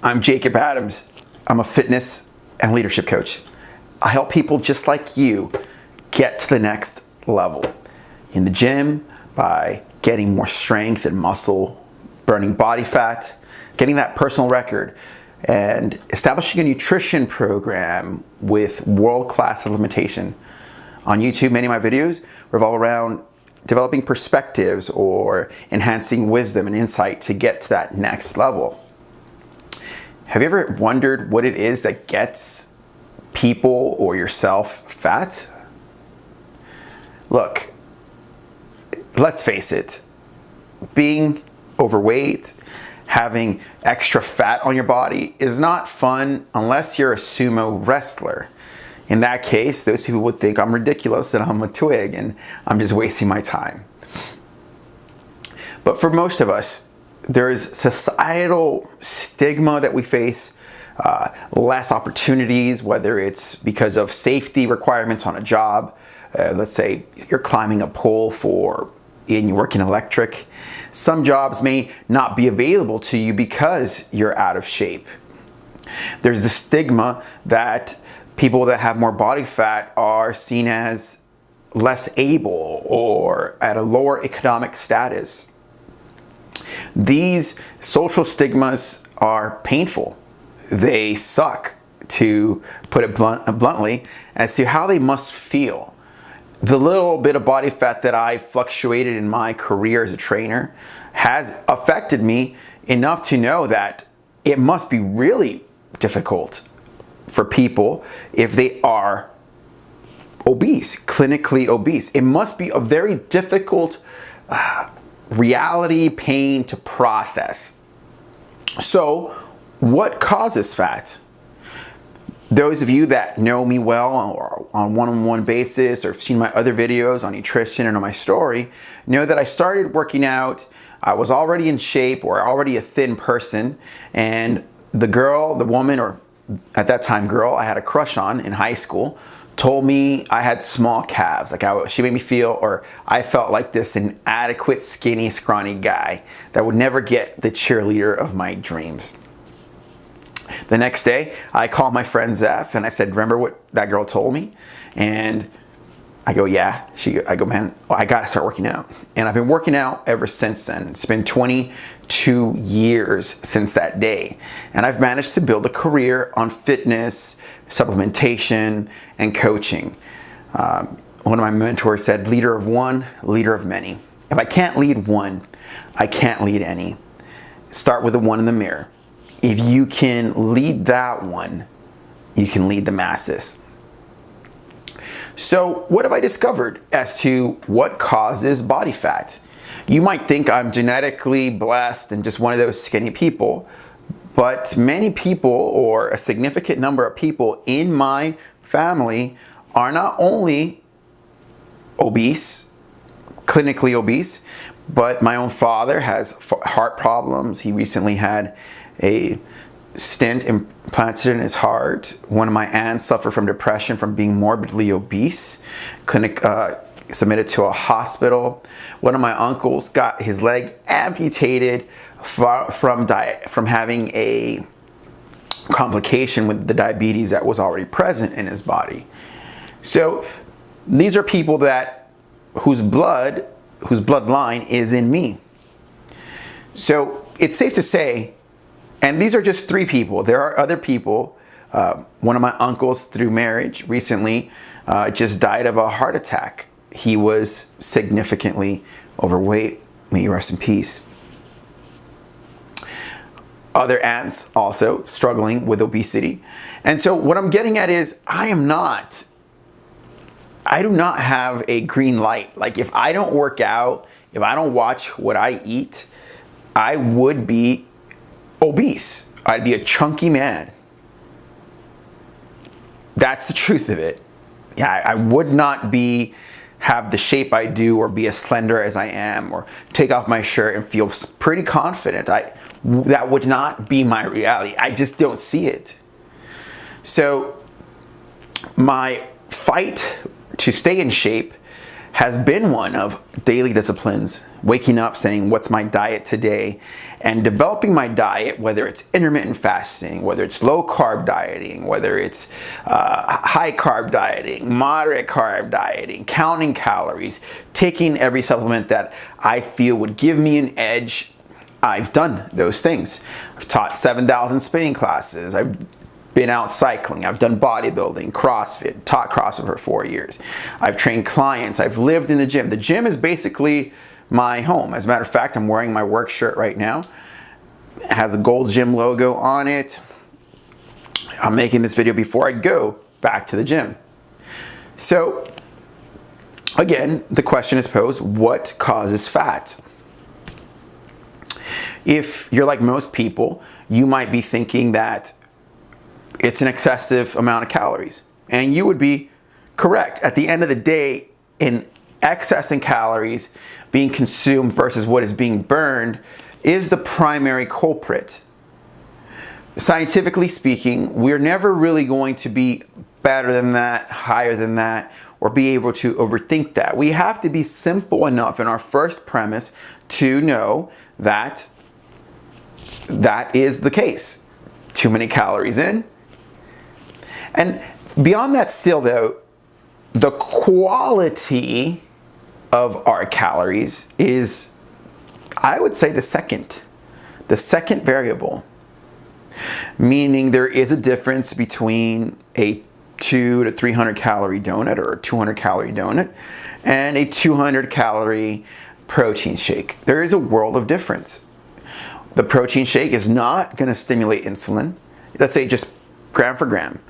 I'm Jacob Adams. I'm a fitness and leadership coach. I help people just like you get to the next level in the gym by getting more strength and muscle, burning body fat, getting that personal record, and establishing a nutrition program with world-class supplementation. On YouTube, many of my videos revolve around developing perspectives or enhancing wisdom and insight to get to that next level. Have you ever wondered what it is that gets people or yourself fat? Look, let's face it, being overweight, having extra fat on your body is not fun unless you're a sumo wrestler. In that case, those people would think I'm ridiculous and I'm a twig and I'm just wasting my time. But for most of us, there's societal stigma that we face, less opportunities, whether it's because of safety requirements on a job. Let's say you're climbing a pole and you work in electric. Some jobs may not be available to you because you're out of shape. There's the stigma that people that have more body fat are seen as less able or at a lower economic status. These social stigmas are painful. They suck, to put it bluntly, as to how they must feel. The little bit of body fat that I fluctuated in my career as a trainer has affected me enough to know that it must be really difficult for people if they are obese, clinically obese. It must be a very difficult reality, pain to process. So, what causes fat? Those of you that know me well or on one-on-one basis or have seen my other videos on nutrition and on my story know that I started working out. I was already in shape or already a thin person, and the woman, or at that time girl I had a crush on in high school, told me I had small calves. She made me feel, or I felt like this inadequate, skinny, scrawny guy that would never get the cheerleader of my dreams. The next day, I called my friend Zeph and I said, remember what that girl told me? And I go, yeah. I go, man, I gotta start working out. And I've been working out ever since then. It's been 22 years since that day. And I've managed to build a career on fitness, supplementation, and coaching. One of my mentors said, leader of one, leader of many. If I can't lead one, I can't lead any. Start with the one in the mirror. If you can lead that one, you can lead the masses. So what have I discovered as to what causes body fat? You might think I'm genetically blessed and just one of those skinny people, but many people, or a significant number of people in my family, are not only obese, clinically obese, but my own father has heart problems. He recently had a stent implanted in his heart. One of my aunts suffered from depression from being morbidly obese, submitted to a hospital. One of my uncles got his leg amputated from having a complication with the diabetes that was already present in his body. So these are people whose bloodline is in me. So it's safe to say, and these are just 3 people. There are other people. One of my uncles, through marriage recently, just died of a heart attack. He was significantly overweight. May he rest in peace. Other aunts also struggling with obesity. And so what I'm getting at is I do not have a green light. Like, if I don't work out, if I don't watch what I eat, I would be obese. I'd be a chunky man. That's the truth of it. Yeah, I would not have the shape I do, or be as slender as I am, or take off my shirt and feel pretty confident. That would not be my reality. I just don't see it. So my fight to stay in shape has been one of daily disciplines, waking up saying, what's my diet today? And developing my diet, whether it's intermittent fasting, whether it's low carb dieting, whether it's high carb dieting, moderate carb dieting, counting calories, taking every supplement that I feel would give me an edge. I've done those things. I've taught 7,000 spinning classes. I've been out cycling. I've done bodybuilding, CrossFit, taught CrossFit for 4 years. I've trained clients. I've lived in the gym. The gym is basically my home. As a matter of fact, I'm wearing my work shirt right now. It has a Gold's Gym logo on it. I'm making this video before I go back to the gym. So again, the question is posed, what causes fat? If you're like most people, you might be thinking that it's an excessive amount of calories. And you would be correct. At the end of the day, in excess in calories being consumed versus what is being burned is the primary culprit. Scientifically speaking, we're never really going to be better than that, higher than that, or be able to overthink that. We have to be simple enough in our first premise to know that that is the case. Too many calories in. And beyond that still though, the quality of our calories is, I would say, the second variable. Meaning there is a difference between a 200 to 300 calorie donut or a 200 calorie donut and a 200 calorie protein shake. There is a world of difference. The protein shake is not going to stimulate insulin. Let's say just gram for gram.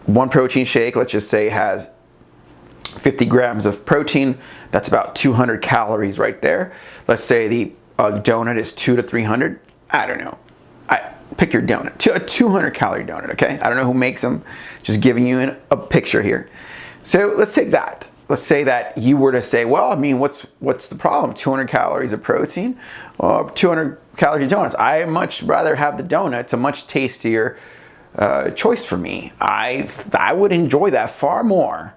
One protein shake, let's just say, has 50 grams of protein. That's about 200 calories right there. Let's say the donut is 200 to 300. I don't know. Pick your donut. A 200 calorie donut, okay? I don't know who makes them. Just giving you a picture here. So let's take that. Let's say that you were to say, well, I mean, what's the problem? 200 calories of protein or 200 calorie donuts? I much rather have the donut. It's a much tastier choice for me. I would enjoy that far more.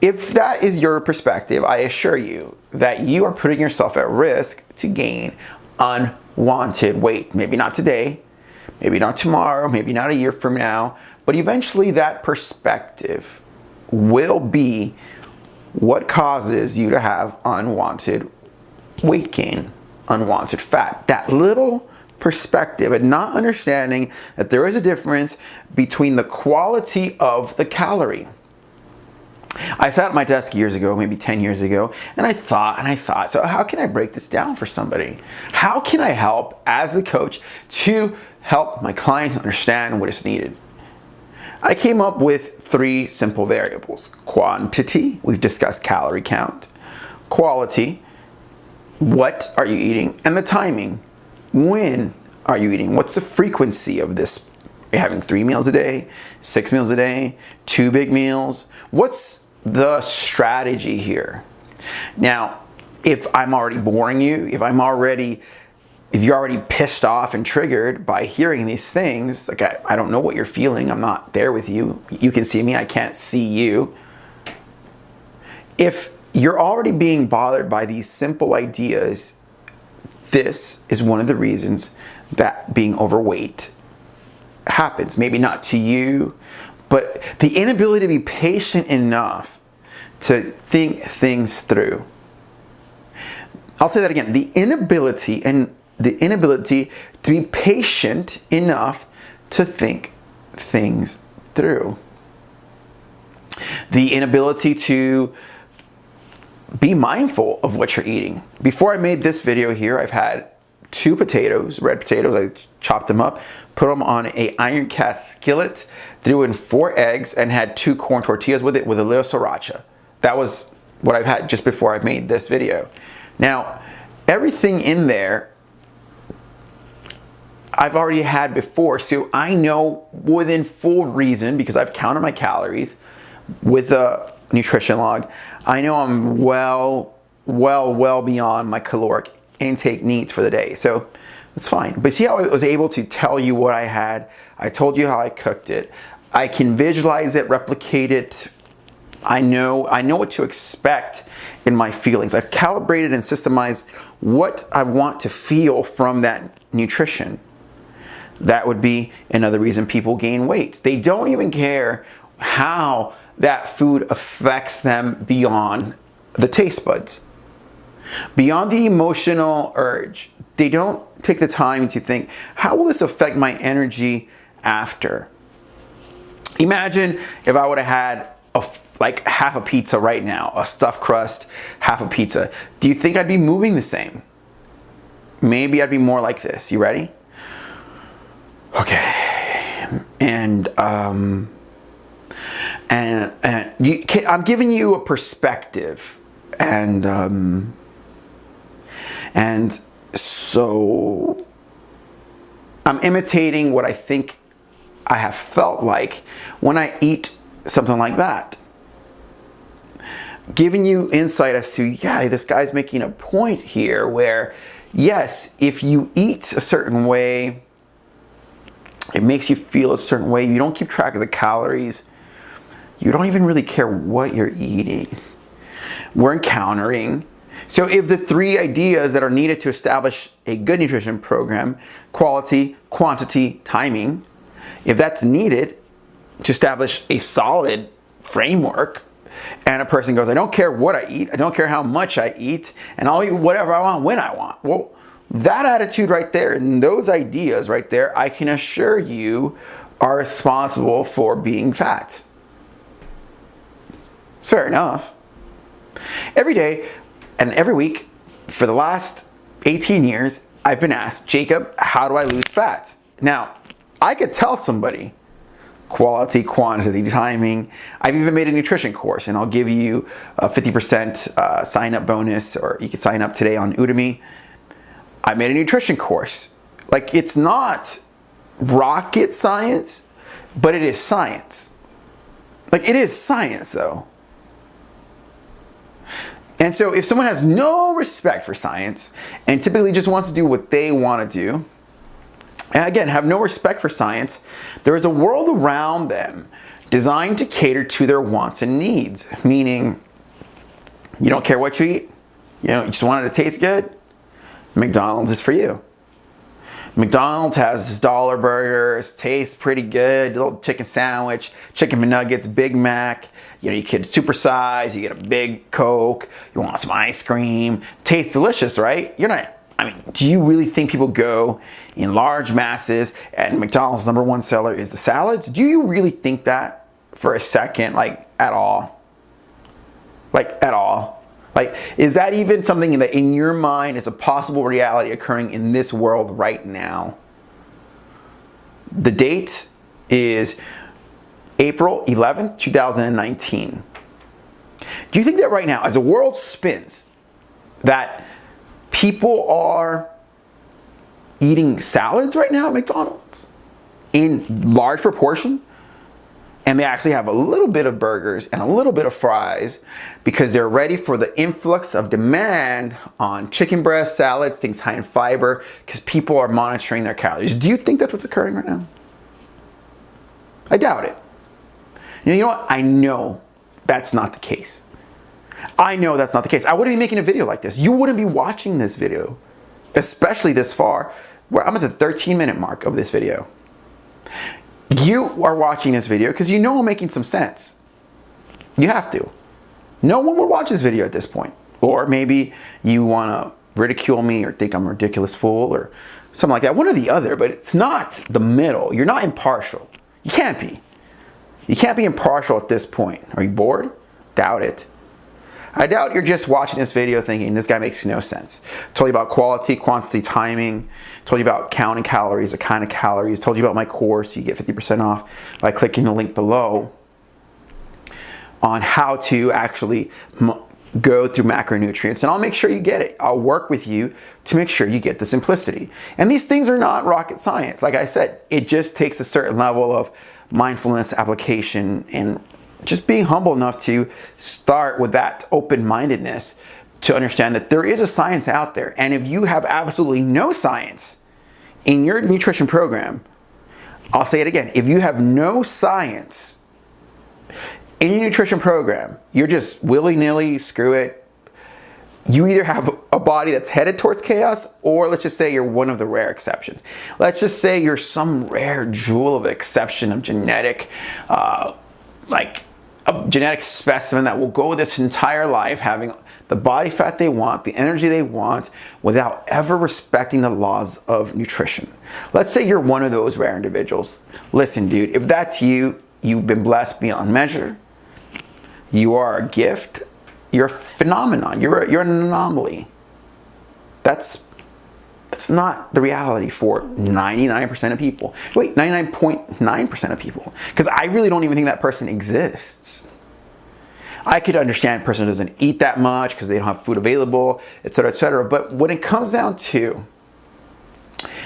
If that is your perspective, I assure you that you are putting yourself at risk to gain unwanted weight. Maybe not today, maybe not tomorrow, maybe not a year from now, but eventually that perspective will be what causes you to have unwanted weight gain, unwanted fat. That little perspective and not understanding that there is a difference between the quality of the calorie. I sat at my desk years ago, maybe 10 years ago, and I thought, so how can I break this down for somebody? How can I help as a coach to help my clients understand what is needed? I came up with 3 simple variables. Quantity, we've discussed calorie count. Quality, what are you eating? And the timing, when are you eating? What's the frequency of this? Are you having 3 meals a day, 6 meals a day, 2 big meals? What's the strategy here? Now, if I'm already boring you, if you're already pissed off and triggered by hearing these things, like I don't know what you're feeling, I'm not there with you. You can see me, I can't see you. If you're already being bothered by these simple ideas, this is one of the reasons that being overweight happens. Maybe not to you, but the inability to be patient enough to think things through. I'll say that again. The inability to be patient enough to think things through. The inability to be mindful of what you're eating. Before I made this video here, I've had 2 potatoes, red potatoes. I chopped them up, put them on a iron cast skillet, threw in 4 eggs, and had 2 corn tortillas with it with a little sriracha. That was what I've had just before I made this video. Now, everything in there I've already had before, so I know within full reason, because I've counted my calories with a nutrition log, I know I'm well beyond my caloric intake needs for the day. So that's fine. But see how I was able to tell you what I had? I told you how I cooked it. I can visualize it, replicate it. I know what to expect in my feelings. I've calibrated and systemized what I want to feel from that nutrition. That would be another reason people gain weight. They don't even care how that food affects them beyond the taste buds. Beyond the emotional urge, they don't take the time to think, how will this affect my energy after? Imagine if I would have had like half a pizza right now, a stuffed crust, half a pizza. Do you think I'd be moving the same? Maybe I'd be more like this. You ready? Okay. And I'm giving you a perspective, and so I'm imitating what I think I have felt like when I eat something like that. Giving you insight as to, yeah, this guy's making a point here where, yes, if you eat a certain way, it makes you feel a certain way. You don't keep track of the calories. You don't even really care what you're eating. We're encountering. So if the three ideas that are needed to establish a good nutrition program, quality, quantity, timing, if that's needed to establish a solid framework, and a person goes, I don't care what I eat, I don't care how much I eat, and I'll eat whatever I want when I want. Well, that attitude right there and those ideas right there, I can assure you, are responsible for being fat. It's fair enough. Every day and every week for the last 18 years, I've been asked, Jacob, how do I lose fat? Now, I could tell somebody quality, quantity, timing. I've even made a nutrition course, and I'll give you a 50% sign-up bonus, or you can sign up today on Udemy. I made a nutrition course. Like, it's not rocket science, but it is science. Like, it is science, though. And so if someone has no respect for science and typically just wants to do what they want to do, and again, have no respect for science, there is a world around them designed to cater to their wants and needs. Meaning, you don't care what you eat, you just want it to taste good, McDonald's is for you. McDonald's has dollar burgers, tastes pretty good, little chicken sandwich, chicken McNuggets, Big Mac. You could supersize, you get a big Coke, you want some ice cream, tastes delicious, right? Do you really think people go in large masses and McDonald's #1 seller is the salads? Do you really think that for a second, at all? At all? Is that even something that in your mind is a possible reality occurring in this world right now? The date is April 11th, 2019. Do you think that right now, as the world spins, that people are eating salads right now at McDonald's in large proportion, and they actually have a little bit of burgers and a little bit of fries because they're ready for the influx of demand on chicken breast salads, things high in fiber, because people are monitoring their calories? Do you think that's what's occurring right now? I doubt it. You know what? I know that's not the case. I know that's not the case. I wouldn't be making a video like this. You wouldn't be watching this video, especially this far, where I'm at the 13-minute mark of this video. You are watching this video because you know I'm making some sense. You have to. No one would watch this video at this point. Or maybe you want to ridicule me or think I'm a ridiculous fool or something like that. One or the other, but it's not the middle. You're not impartial. You can't be. You can't be impartial at this point. Are you bored? Doubt it. I doubt you're just watching this video thinking this guy makes no sense. Told you about quality, quantity, timing. Told you about counting calories, the kind of calories. Told you about my course. You get 50% off by clicking the link below on how to actually go through macronutrients. And I'll make sure you get it. I'll work with you to make sure you get the simplicity. And these things are not rocket science. Like I said, it just takes a certain level of mindfulness, application, and just being humble enough to start with that open-mindedness to understand that there is a science out there. And if you have absolutely no science in your nutrition program, I'll say it again, if you have no science in your nutrition program, you're just willy-nilly, screw it. You either have a body that's headed towards chaos, or let's just say you're one of the rare exceptions. Let's just say you're some rare jewel of exception of genetic, like a genetic specimen that will go this entire life having the body fat they want, the energy they want, without ever respecting the laws of nutrition. Let's say you're one of those rare individuals. Listen, dude, if that's you, you've been blessed beyond measure. You are a gift. You're a phenomenon. You're an anomaly. That's not the reality for 99% of people. Wait, 99.9% of people. Because I really don't even think that person exists. I could understand a person doesn't eat that much because they don't have food available, etc., etc. But when it comes down to,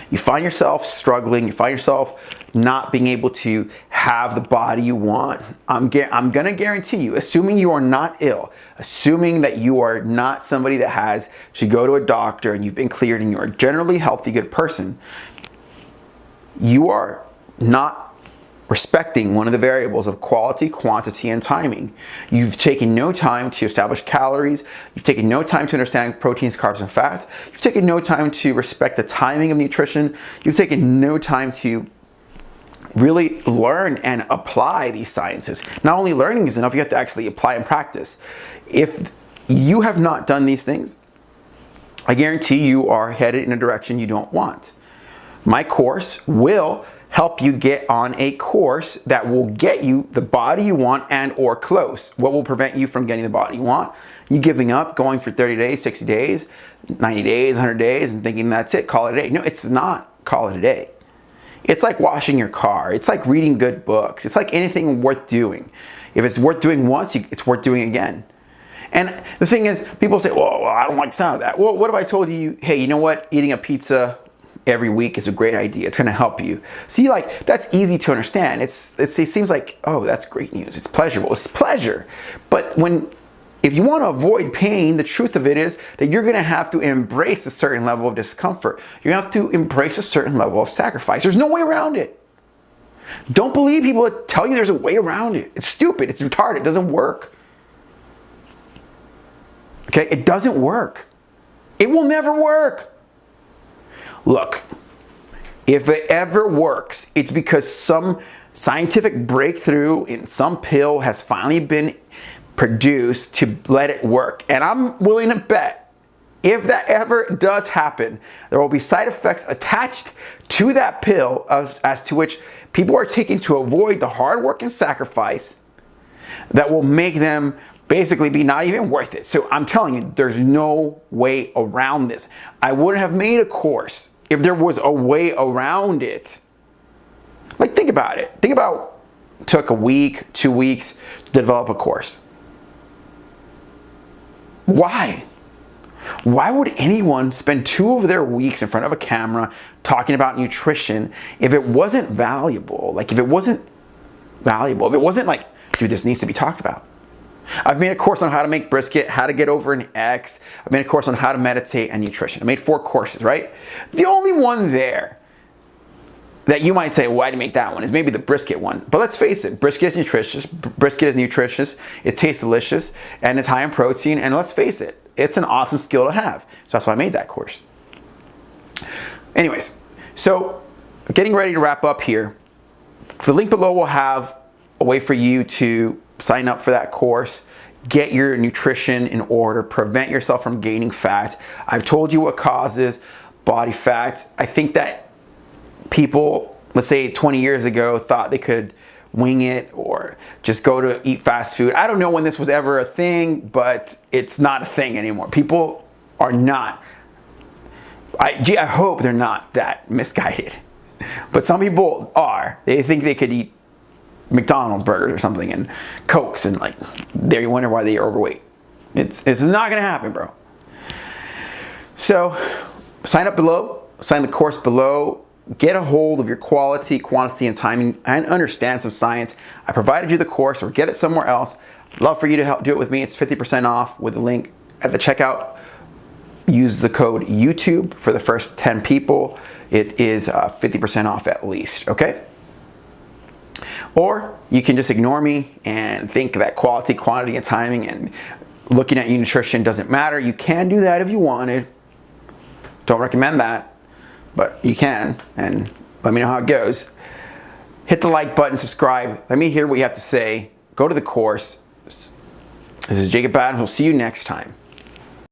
you find yourself struggling, you find yourself not being able to have the body you want, I'm gonna guarantee you, assuming you are not ill, assuming that you are not somebody that should go to a doctor and you've been cleared and you're a generally healthy, good person, you are not respecting one of the variables of quality, quantity, and timing. You've taken no time to establish calories. You've taken no time to understand proteins, carbs, and fats. You've taken no time to respect the timing of nutrition. You've taken no time to really learn and apply these sciences. Not only learning is enough, you have to actually apply and practice. If you have not done these things, I guarantee you are headed in a direction you don't want. My course will help you get on a course that will get you the body you want and or close. What will prevent you from getting the body you want? You giving up, going for 30 days, 60 days, 90 days, 100 days, and thinking that's it, call it a day. No, it's not call it a day. It's like washing your car. It's like reading good books. It's like anything worth doing. If it's worth doing once, it's worth doing again. And the thing is, people say, well, I don't like the sound of that. Well, what if I told you, hey, you know what? Eating a pizza every week is a great idea. It's gonna help you. See, like, that's easy to understand. It seems like, oh, that's great news. It's pleasurable. It's pleasure. But if you want to avoid pain, the truth of it is that you're gonna have to embrace a certain level of discomfort. You're gonna have to embrace a certain level of sacrifice. There's no way around it. Don't believe people that tell you there's a way around it. It's stupid. It's retarded. It doesn't work. Okay? It doesn't work. It will never work. Look, if it ever works, it's because some scientific breakthrough in some pill has finally been produced to let it work. And I'm willing to bet, if that ever does happen, there will be side effects attached to that pill as to which people are taking to avoid the hard work and sacrifice that will make them basically be not even worth it. So I'm telling you, there's no way around this. I wouldn't have made a course if there was a way around it. Like, think about it. Think about, took a week, 2 weeks to develop a course. Why? Why would anyone spend 2 of their weeks in front of a camera talking about nutrition if it wasn't valuable? Like, if it wasn't like, dude, this needs to be talked about. I've made a course on how to make brisket, how to get over an ex. I've made a course on how to meditate and nutrition. I made 4 courses, right? The only one there that you might say, why did you make that one, is maybe the brisket one. But let's face it, brisket is nutritious. It tastes delicious, and it's high in protein. And let's face it, it's an awesome skill to have. So that's why I made that course. Anyways, so getting ready to wrap up here. The link below will have a way for you to sign up for that course, get your nutrition in order, prevent yourself from gaining fat. I've told you what causes body fat. I think that people, let's say 20 years ago, thought they could wing it or just go to eat fast food. I don't know when this was ever a thing, but it's not a thing anymore. People are not, I hope they're not that misguided. But some people are. They think they could eat McDonald's burgers or something and Cokes, and like, there you wonder why they're overweight. It's not gonna happen, bro. So sign up below, sign the course below, get a hold of your quality, quantity, and timing, and understand some science. I provided you the course, or get it somewhere else. Love for you to help do it with me. It's 50% off with the link at the checkout. Use the code YouTube for the first 10 people. It is 50% off at least, okay? Or you can just ignore me and think that quality, quantity, and timing and looking at your nutrition doesn't matter. You can do that if you wanted. Don't recommend that, but you can, and let me know how it goes. Hit the like button, subscribe. Let me hear what you have to say. Go to the course. This is Jacob Adams. We'll see you next time.